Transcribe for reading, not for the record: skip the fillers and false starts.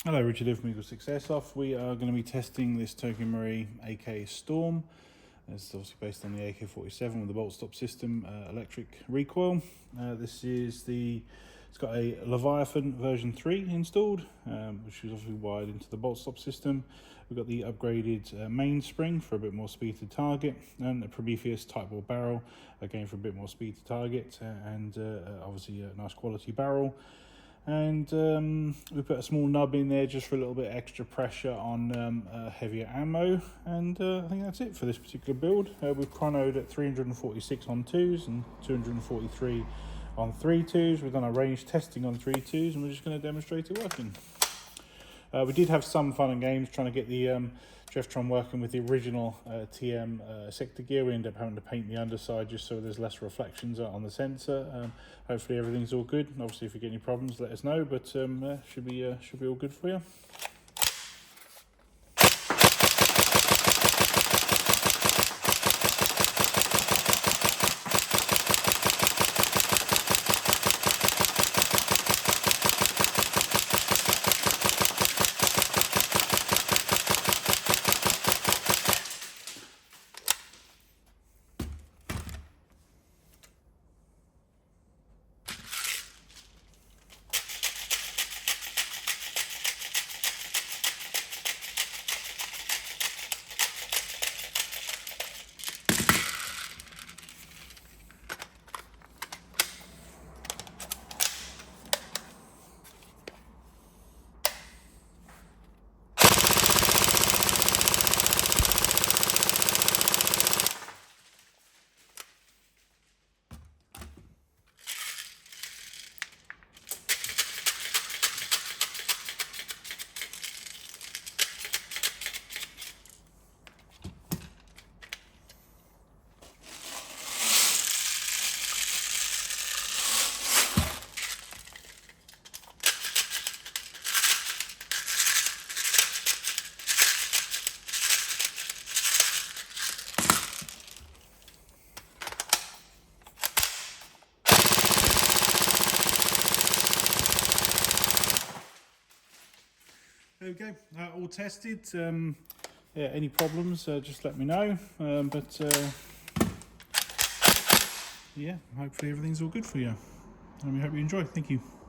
Hello, Richard here from Eagle 6 Airsoft. We are going to be testing this Tokyo AK Storm. It's obviously based on the AK-47 with the bolt stop system, electric recoil. It's got a Leviathan version 3 installed, which is obviously wired into the bolt stop system. We've got the upgraded mainspring for a bit more speed to target, and a Prometheus tightbore barrel, again for a bit more speed to target, and obviously a nice quality barrel. And we put a small nub in there just for a little bit extra pressure on heavier ammo, and I think that's it for this particular build. We've chronoed at 346 on 2s and 243 on 3.2s. We've done our range testing on 3.2s, and we're just going to demonstrate it working. We did have some fun and games trying to get the Jeftron working with the original TM sector gear. We ended up having to paint the underside just so there's less reflections on the sensor. Hopefully everything's all good. Obviously if you get any problems let us know, but should be all good for you. There we go, all tested. Yeah, any problems, just let me know. Yeah, hopefully everything's all good for you. I hope you enjoy. Thank you.